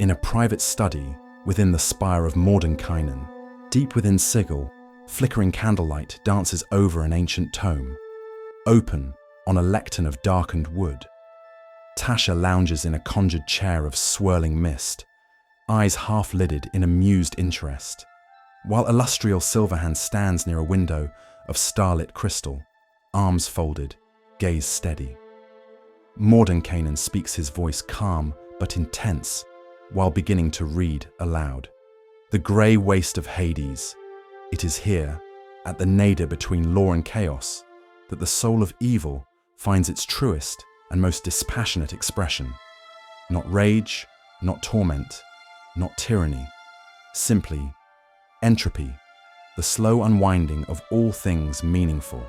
in a private study within the spire of Mordenkainen, deep within Sigil, flickering candlelight dances over an ancient tome, open on a lectern of darkened wood. Tasha lounges in a conjured chair of swirling mist, eyes half-lidded in amused interest, while Illustrial Silverhand stands near a window of starlit crystal, arms folded, gaze steady. Mordenkainen speaks, his voice calm but intense, while beginning to read aloud. The grey waste of Hades. It is here, at the nadir between law and chaos, that the soul of evil finds its truest and most dispassionate expression. Not rage, not torment, not tyranny, simply entropy, the slow unwinding of all things meaningful.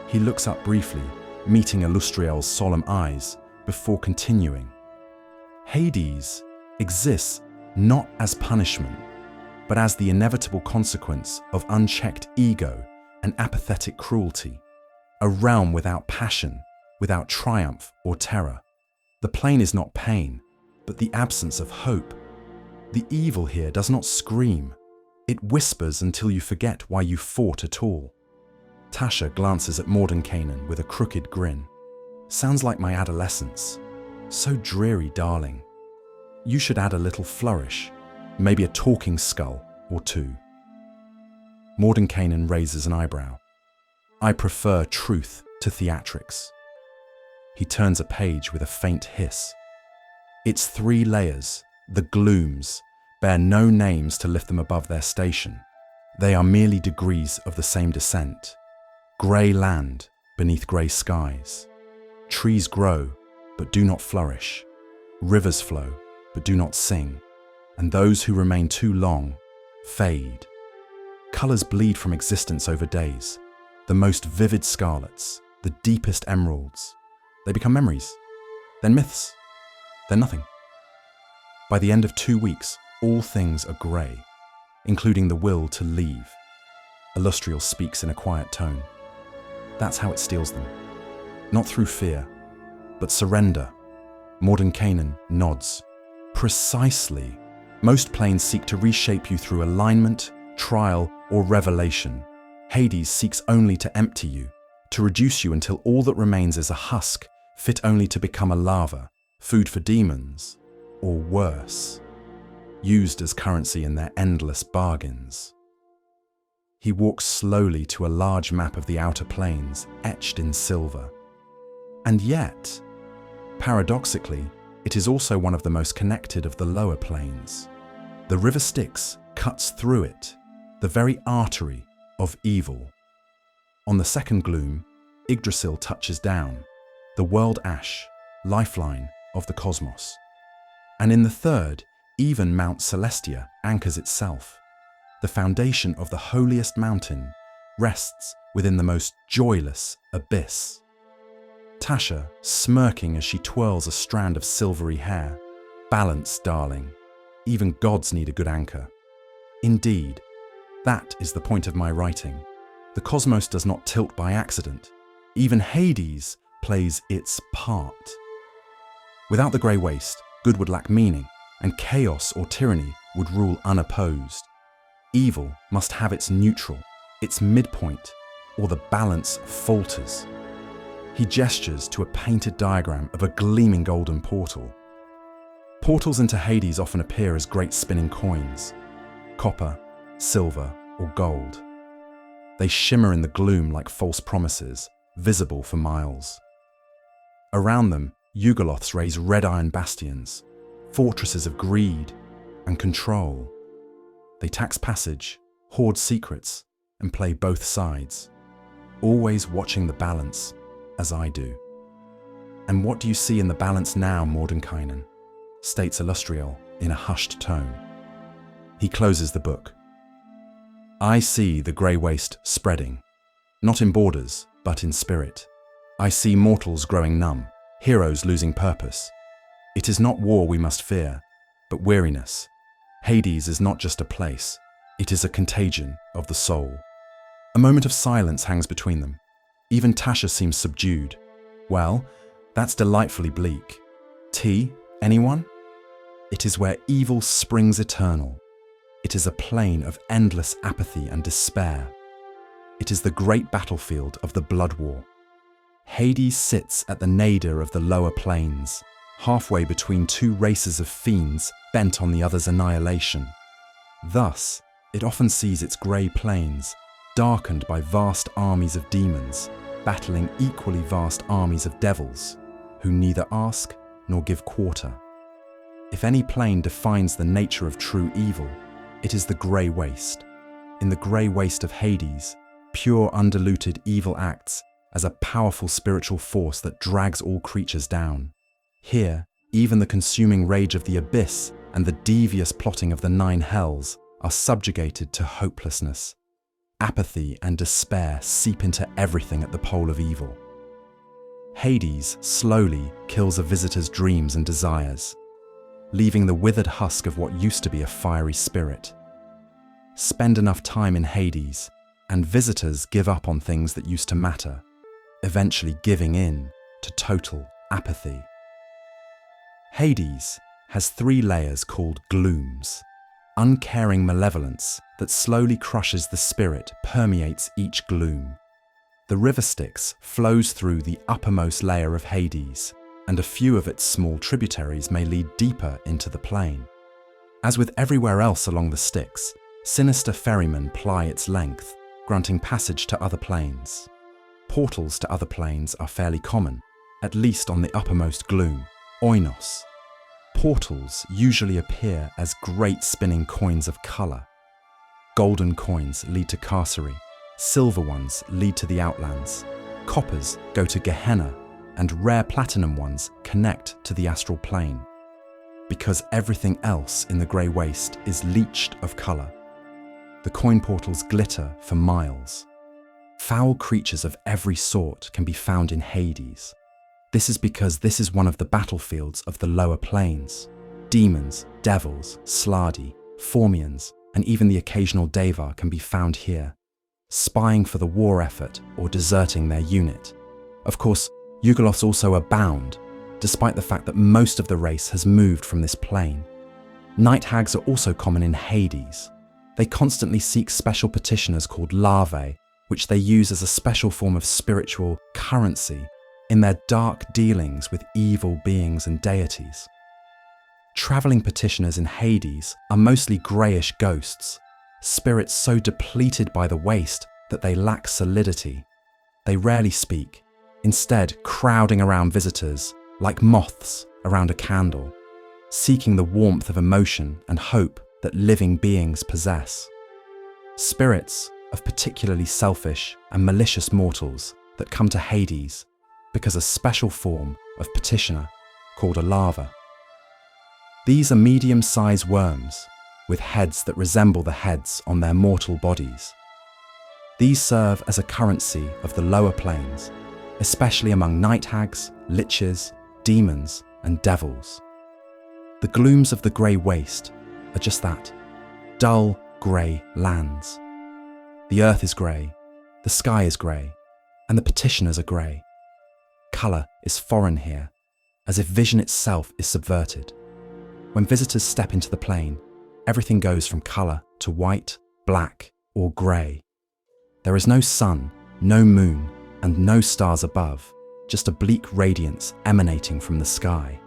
He looks up briefly, meeting Illustriel's solemn eyes, before continuing. Hades exists not as punishment, but as the inevitable consequence of unchecked ego and apathetic cruelty, a realm without passion, without triumph or terror. The plane is not pain, but the absence of hope. The evil here does not scream. It whispers until you forget why you fought at all. Tasha glances at Mordenkainen with a crooked grin. Sounds like my adolescence. So dreary, darling. You should add a little flourish, maybe a talking skull or two. Mordenkainen raises an eyebrow. I prefer truth to theatrics. He turns a page with a faint hiss. Its 3 layers, the Glooms, bear no names to lift them above their station. They are merely degrees of the same descent. Grey land beneath grey skies. Trees grow, but do not flourish. Rivers flow, but do not sing. And those who remain too long fade. Colours bleed from existence over days. The most vivid scarlets, the deepest emeralds. They become memories, then myths, then nothing. By the end of 2 weeks, all things are grey, including the will to leave. Illustrial speaks in a quiet tone. That's how it steals them. Not through fear, but surrender. Mordenkainen nods. Precisely. Most planes seek to reshape you through alignment, trial, or revelation. Hades seeks only to empty you, to reduce you until all that remains is a husk, fit only to become a lava, food for demons, or worse, used as currency in their endless bargains. He walks slowly to a large map of the outer planes, etched in silver. And yet, paradoxically, it is also one of the most connected of the lower planes. The river Styx cuts through it, the very artery of evil. On the second gloom, Yggdrasil touches down, the world ash, lifeline of the cosmos. And in the third, even Mount Celestia anchors itself. The foundation of the holiest mountain rests within the most joyless abyss. Tasha, smirking as she twirls a strand of silvery hair. Balance, darling. Even gods need a good anchor. Indeed, that is the point of my writing. The cosmos does not tilt by accident. Even Hades plays its part. Without the grey waste, good would lack meaning, and chaos or tyranny would rule unopposed. Evil must have its neutral, its midpoint, or the balance falters. He gestures to a painted diagram of a gleaming golden portal. Portals into Hades often appear as great spinning coins, copper, silver, or gold. They shimmer in the gloom like false promises, visible for miles. Around them, Yugoloths raise red iron bastions, fortresses of greed and control. They tax passage, hoard secrets, and play both sides, always watching the balance, as I do. And what do you see in the balance now, Mordenkainen? States Illustriel in a hushed tone. He closes the book. I see the grey waste spreading, not in borders, but in spirit. I see mortals growing numb, heroes losing purpose. It is not war we must fear, but weariness. Hades is not just a place, it is a contagion of the soul. A moment of silence hangs between them. Even Tasha seems subdued. Well, that's delightfully bleak. Tea, anyone? It is where evil springs eternal. It is a plane of endless apathy and despair. It is the great battlefield of the Blood War. Hades sits at the nadir of the lower planes, halfway between two races of fiends bent on the other's annihilation. Thus, it often sees its grey plains darkened by vast armies of demons, battling equally vast armies of devils, who neither ask nor give quarter. If any plane defines the nature of true evil, it is the grey waste. In the grey waste of Hades, pure undiluted evil acts as a powerful spiritual force that drags all creatures down. Here, even the consuming rage of the abyss and the devious plotting of the 9 hells are subjugated to hopelessness. Apathy and despair seep into everything at the pole of evil. Hades slowly kills a visitor's dreams and desires, leaving the withered husk of what used to be a fiery spirit. Spend enough time in Hades, and visitors give up on things that used to matter, eventually giving in to total apathy. Hades has 3 layers called Glooms. Uncaring malevolence that slowly crushes the spirit permeates each gloom. The river Styx flows through the uppermost layer of Hades, and a few of its small tributaries may lead deeper into the plane. As with everywhere else along the Styx, sinister ferrymen ply its length, granting passage to other planes. Portals to other planes are fairly common, at least on the uppermost gloom, Oinos. Portals usually appear as great spinning coins of colour. Golden coins lead to Carcery, silver ones lead to the Outlands, coppers go to Gehenna, and rare platinum ones connect to the astral plane. Because everything else in the grey waste is leached of colour, the coin portals glitter for miles. Foul creatures of every sort can be found in Hades. This is because this is one of the battlefields of the lower planes. Demons, devils, Sladi, Formians, and even the occasional Devar can be found here, spying for the war effort or deserting their unit. Of course, Yugoloths also abound, despite the fact that most of the race has moved from this plane. Night hags are also common in Hades. They constantly seek special petitioners called larvae, which they use as a special form of spiritual currency in their dark dealings with evil beings and deities. Travelling petitioners in Hades are mostly greyish ghosts, spirits so depleted by the waste that they lack solidity. They rarely speak, instead crowding around visitors like moths around a candle, seeking the warmth of emotion and hope that living beings possess. Spirits of particularly selfish and malicious mortals that come to Hades because a special form of petitioner called a larva. These are medium-sized worms with heads that resemble the heads on their mortal bodies. These serve as a currency of the lower planes, especially among night hags, liches, demons, and devils. The glooms of the grey waste are just that, dull grey lands. The earth is grey, the sky is grey, and the petitioners are grey. Colour is foreign here, as if vision itself is subverted. When visitors step into the plane, everything goes from colour to white, black, or grey. There is no sun, no moon, and no stars above, just a bleak radiance emanating from the sky.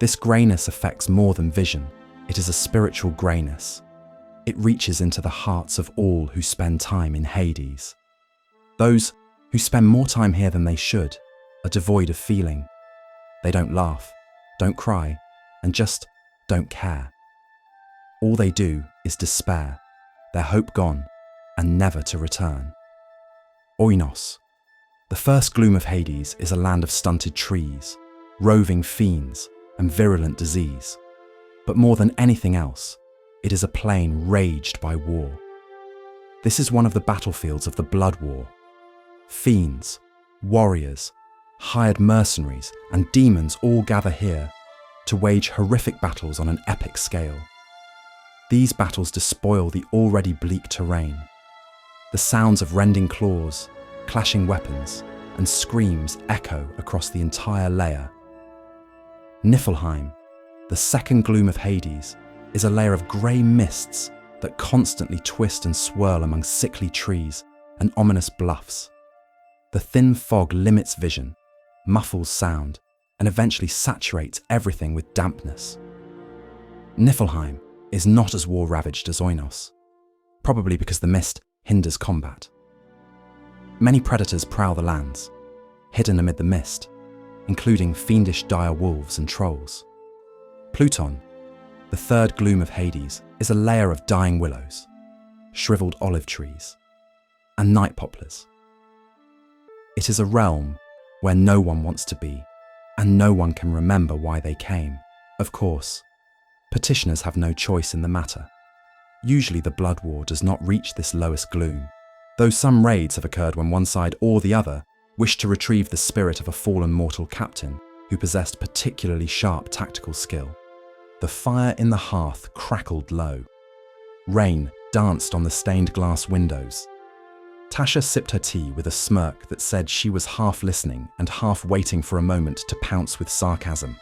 This greyness affects more than vision. It is a spiritual greyness. It reaches into the hearts of all who spend time in Hades. Those who spend more time here than they should are devoid of feeling. They don't laugh, don't cry, and just don't care. All they do is despair, their hope gone, and never to return. Oinos. The first gloom of Hades is a land of stunted trees, roving fiends, and virulent disease. But more than anything else, it is a plane raged by war. This is one of the battlefields of the Blood War. Fiends, warriors, hired mercenaries, and demons all gather here to wage horrific battles on an epic scale. These battles despoil the already bleak terrain. The sounds of rending claws, clashing weapons, and screams echo across the entire layer. Niflheim, The second gloom of Hades is a layer of grey mists that constantly twist and swirl among sickly trees and ominous bluffs. The thin fog limits vision, muffles sound, and eventually saturates everything with dampness. Niflheim is not as war-ravaged as Oinos, probably because the mist hinders combat. Many predators prowl the lands, hidden amid the mist, including fiendish dire wolves and trolls. Pluton, the third gloom of Hades, is a layer of dying willows, shriveled olive trees, and night poplars. It is a realm where no one wants to be, and no one can remember why they came. Of course, petitioners have no choice in the matter. Usually the blood war does not reach this lowest gloom, though some raids have occurred when one side or the other wished to retrieve the spirit of a fallen mortal captain who possessed particularly sharp tactical skill. The fire in the hearth crackled low. Rain danced on the stained glass windows. Tasha sipped her tea with a smirk that said she was half listening and half waiting for a moment to pounce with sarcasm.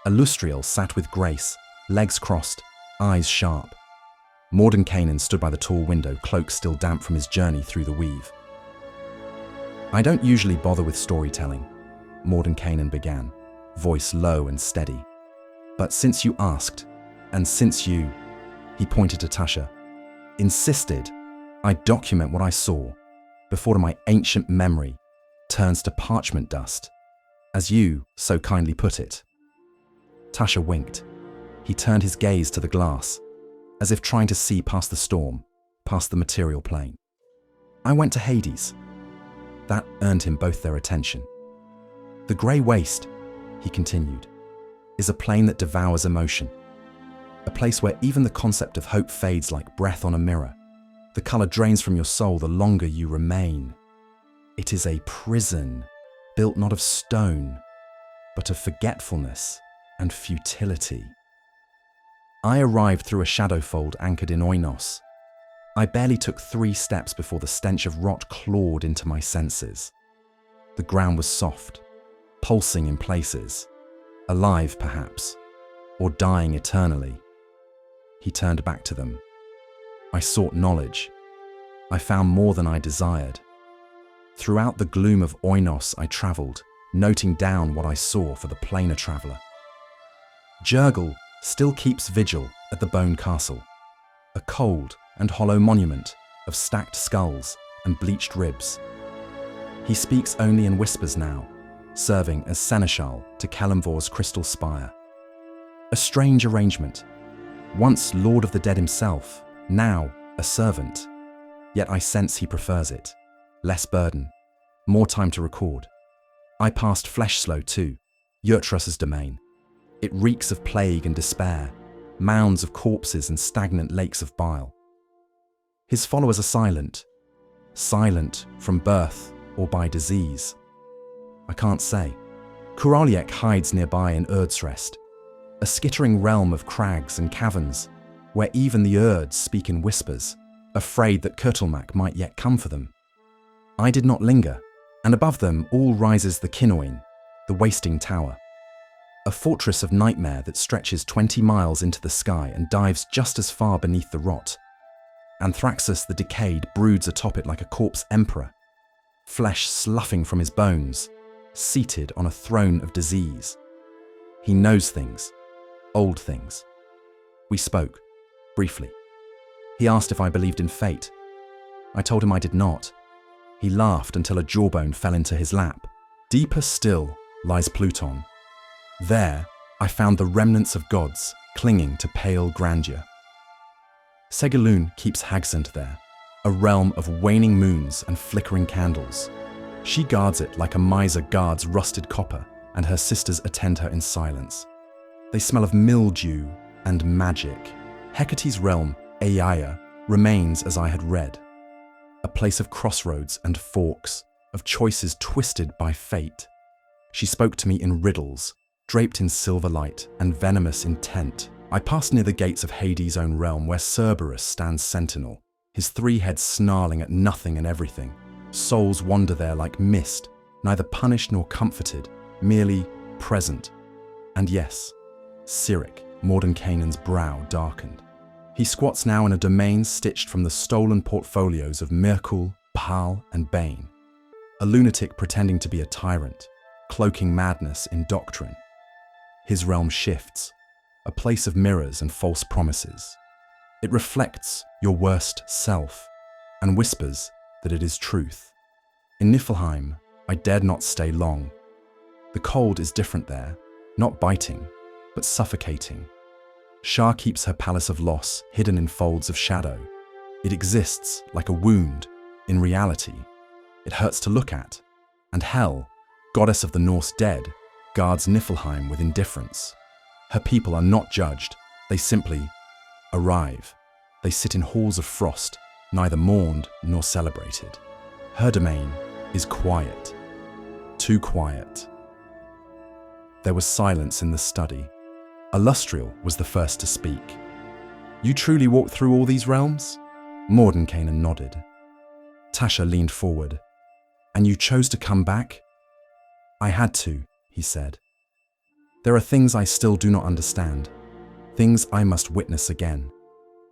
Illustriel sat with grace, legs crossed, eyes sharp. Mordenkainen stood by the tall window, cloak still damp from his journey through the weave. "I don't usually bother with storytelling," Mordenkainen began, voice low and steady. "But since you asked, and since you," he pointed to Tasha, "insisted, I document what I saw before my ancient memory turns to parchment dust, as you so kindly put it." Tasha winked. He turned his gaze to the glass, as if trying to see past the storm, past the material plane. "I went to Hades." That earned him both their attention. "The grey waste," he continued, "is a plane that devours emotion. A place where even the concept of hope fades like breath on a mirror. The colour drains from your soul the longer you remain. It is a prison, built not of stone, but of forgetfulness and futility. I arrived through a shadow fold anchored in Oinos. I barely took 3 steps before the stench of rot clawed into my senses. The ground was soft, pulsing in places, alive perhaps, or dying eternally." He turned back to them. "I sought knowledge. I found more than I desired. Throughout the gloom of Oinos I travelled, noting down what I saw for the planar traveller. Jurgle still keeps vigil at the Bone Castle, a cold and hollow monument of stacked skulls and bleached ribs. He speaks only in whispers now, serving as seneschal to Kelemvor's crystal spire. A strange arrangement. Once Lord of the Dead himself, now a servant. Yet I sense he prefers it. Less burden, more time to record. I passed Fleshslow too, Yurtrus's domain. It reeks of plague and despair, mounds of corpses and stagnant lakes of bile. His followers are silent. Silent from birth or by disease. I can't say. Kuraliek hides nearby in Erdsrest, a skittering realm of crags and caverns, where even the Erds speak in whispers, afraid that Kurtulmak might yet come for them. I did not linger, and above them all rises the Kinoin, the wasting tower. A fortress of nightmare that stretches 20 miles into the sky and dives just as far beneath the rot. Anthraxus the Decayed broods atop it like a corpse emperor, flesh sloughing from his bones, seated on a throne of disease. He knows things, old things. We spoke, briefly. He asked if I believed in fate. I told him I did not. He laughed until a jawbone fell into his lap. Deeper still lies Pluton. There I found the remnants of gods clinging to pale grandeur. Segaloon keeps Hagsund there, a realm of waning moons and flickering candles. She guards it like a miser guards rusted copper, and her sisters attend her in silence. They smell of mildew and magic. Hecate's realm, Aiaia, remains as I had read. A place of crossroads and forks, of choices twisted by fate. She spoke to me in riddles, draped in silver light and venomous intent. I passed near the gates of Hades' own realm, where Cerberus stands sentinel, his 3 heads snarling at nothing and everything. Souls wander there like mist, neither punished nor comforted, merely present. And yes, Cyric, Mordenkainen's brow darkened. He squats now in a domain stitched from the stolen portfolios of Mirkul, Pal, and Bane. A lunatic pretending to be a tyrant, cloaking madness in doctrine. His realm shifts, a place of mirrors and false promises. It reflects your worst self and whispers that it is truth. In Niflheim, I dared not stay long. The cold is different there, not biting, but suffocating. Shar keeps her palace of loss hidden in folds of shadow. It exists like a wound, in reality. It hurts to look at. And Hel, goddess of the Norse dead, guards Niflheim with indifference. Her people are not judged, they simply arrive. They sit in halls of frost, neither mourned nor celebrated. Her domain is quiet. Too quiet. There was silence in the study. Illustrial was the first to speak. You truly walked through all these realms? Mordenkainen nodded. Tasha leaned forward. And you chose to come back? I had to, he said. There are things I still do not understand. Things I must witness again.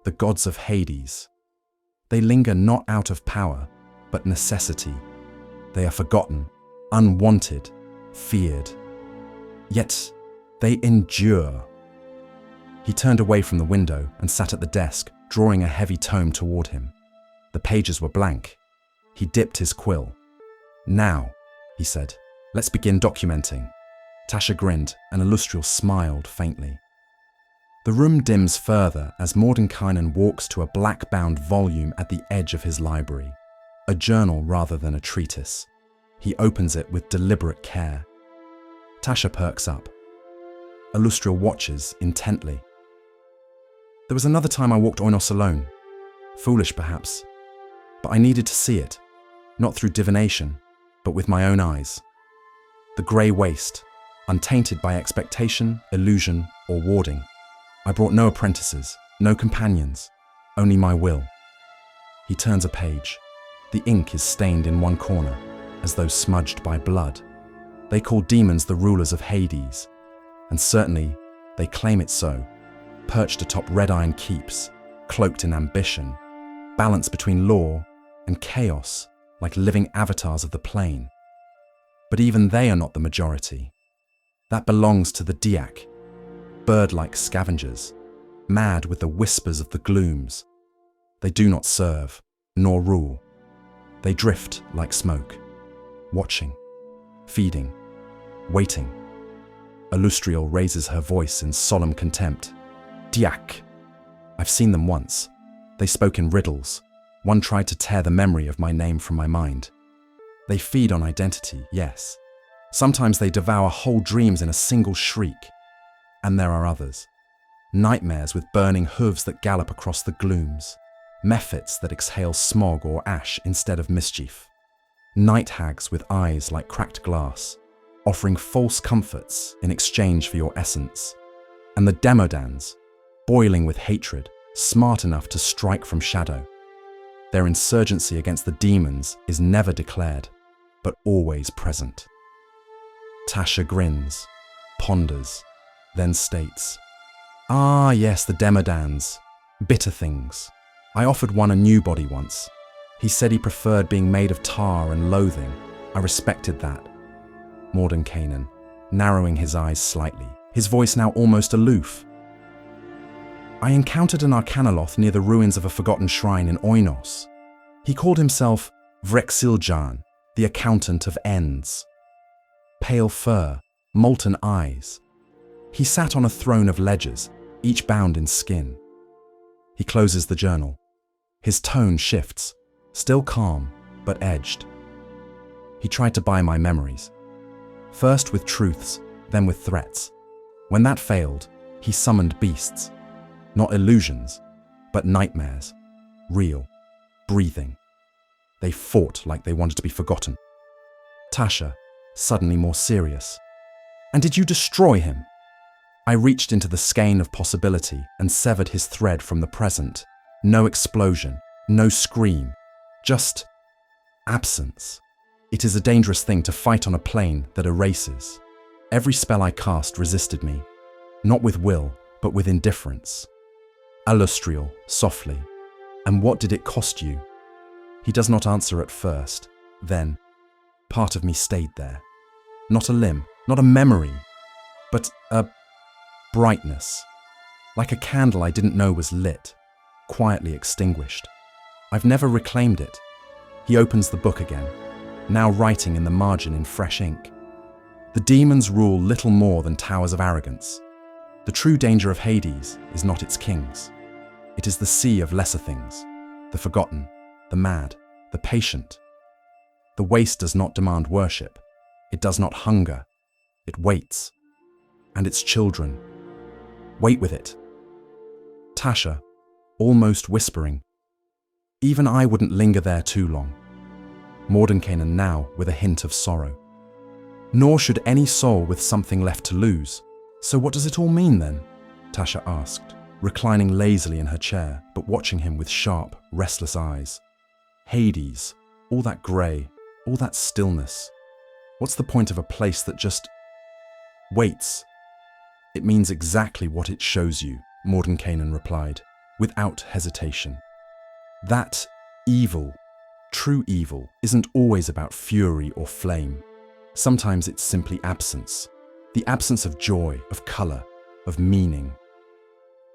The gods of Hades. They linger not out of power, but necessity. They are forgotten, unwanted, feared. Yet they endure. He turned away from the window and sat at the desk, drawing a heavy tome toward him. The pages were blank. He dipped his quill. Now, he said, let's begin documenting. Tasha grinned, and Illustrial smiled faintly. The room dims further as Mordenkainen walks to a black-bound volume at the edge of his library, a journal rather than a treatise. He opens it with deliberate care. Tasha perks up. Illustrial watches intently. There was another time I walked Oinos alone. Foolish, perhaps. But I needed to see it, not through divination, but with my own eyes. The grey waste, untainted by expectation, illusion, or warding. I brought no apprentices, no companions, only my will. He turns a page. The ink is stained in one corner, as though smudged by blood. They call demons the rulers of Hades, and certainly they claim it so, perched atop red iron keeps, cloaked in ambition, balanced between law and chaos like living avatars of the plane. But even they are not the majority. That belongs to the Duch, bird-like scavengers, mad with the whispers of the Glooms. They do not serve, nor rule. They drift like smoke, watching, feeding, waiting. Illustrial raises her voice in solemn contempt. Duch. I've seen them once. They spoke in riddles. One tried to tear the memory of my name from my mind. They feed on identity, yes. Sometimes they devour whole dreams in a single shriek. And there are others. Nightmares with burning hooves that gallop across the glooms. Mephits that exhale smog or ash instead of mischief. Night hags with eyes like cracked glass, offering false comforts in exchange for your essence. And the Demodans, boiling with hatred, smart enough to strike from shadow. Their insurgency against the demons is never declared, but always present. Tasha grins, ponders, then states, Ah yes, the Demodans. Bitter things. I offered one a new body once. He said he preferred being made of tar and loathing. I respected that. Mordenkainen, narrowing his eyes slightly, his voice now almost aloof. I encountered an Arcanoloth near the ruins of a forgotten shrine in Oinos. He called himself Vrexiljan, the accountant of ends. Pale fur, molten eyes. He sat on a throne of ledgers, each bound in skin. He closes the journal. His tone shifts, still calm, but edged. He tried to buy my memories. First with truths, then with threats. When that failed, he summoned beasts. Not illusions, but nightmares. Real, breathing. They fought like they wanted to be forgotten. Tasha, suddenly more serious. And did you destroy him? I reached into the skein of possibility and severed his thread from the present. No explosion, no scream, just absence. It is a dangerous thing to fight on a plane that erases. Every spell I cast resisted me. Not with will, but with indifference. Alustriel, softly. And what did it cost you? He does not answer at first. Then, part of me stayed there. Not a limb, not a memory, but a brightness. Like a candle I didn't know was lit, quietly extinguished. I've never reclaimed it. He opens the book again, now writing in the margin in fresh ink. The demons rule little more than towers of arrogance. The true danger of Hades is not its kings. It is the sea of lesser things, the forgotten, the mad, the patient. The waste does not demand worship. It does not hunger. It waits. And its children wait with it. Tasha, almost whispering, even I wouldn't linger there too long. Mordenkainen now with a hint of sorrow. Nor should any soul with something left to lose. So what does it all mean then? Tasha asked, reclining lazily in her chair, but watching him with sharp, restless eyes. Hades, all that grey, all that stillness. What's the point of a place that just waits? It means exactly what it shows you, Mordenkainen replied, without hesitation. That evil, true evil, isn't always about fury or flame. Sometimes it's simply absence. The absence of joy, of colour, of meaning.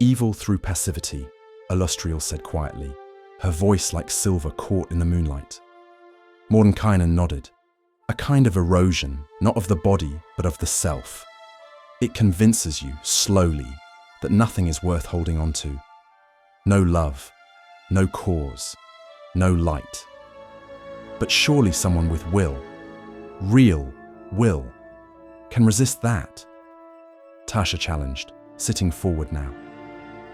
Evil through passivity, Alustriel said quietly, her voice like silver caught in the moonlight. Mordenkainen nodded. A kind of erosion, not of the body, but of the self. It convinces you, slowly, that nothing is worth holding on to. No love, no cause, no light. But surely someone with will, real will, can resist that. Tasha challenged, sitting forward now.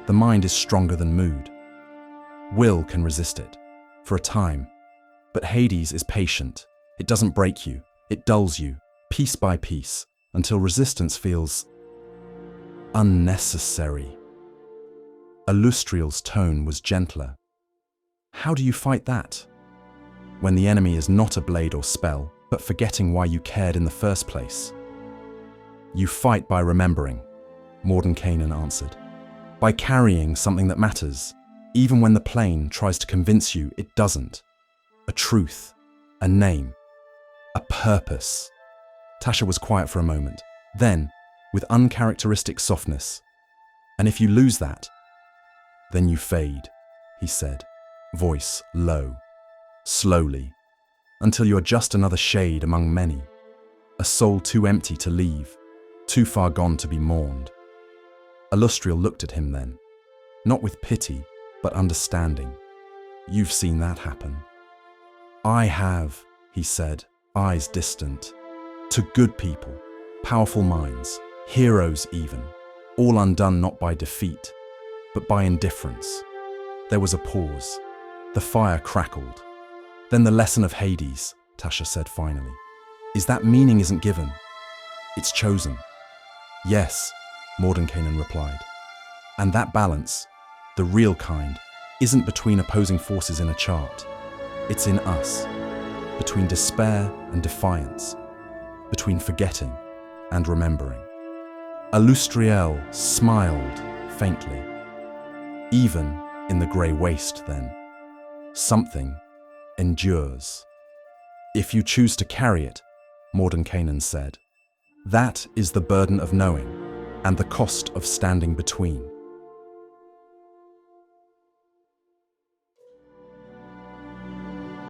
The mind is stronger than mood. Will can resist it, for a time. But Hades is patient. It doesn't break you. It dulls you, piece by piece, until resistance feels unnecessary. Alustriel's tone was gentler. How do you fight that? When the enemy is not a blade or spell, but forgetting why you cared in the first place. You fight by remembering, Mordenkainen answered. By carrying something that matters, even when the plane tries to convince you it doesn't. A truth, a name, a purpose. Tasha was quiet for a moment. Then, with uncharacteristic softness, and if you lose that, then you fade, he said, voice low, slowly, until you are just another shade among many, a soul too empty to leave, too far gone to be mourned. Alustriel looked at him then, not with pity, but understanding. You've seen that happen. I have, he said, eyes distant. To good people, powerful minds, heroes even, all undone not by defeat, but by indifference. There was a pause. The fire crackled. Then the lesson of Hades, Tasha said finally, is that meaning isn't given. It's chosen. Yes, Mordenkainen replied. And that balance, the real kind, isn't between opposing forces in a chart. It's in us, between despair and defiance, between forgetting and remembering. Alustriel smiled faintly. Even in the grey waste then, something endures. If you choose to carry it, Mordenkainen said, that is the burden of knowing and the cost of standing between.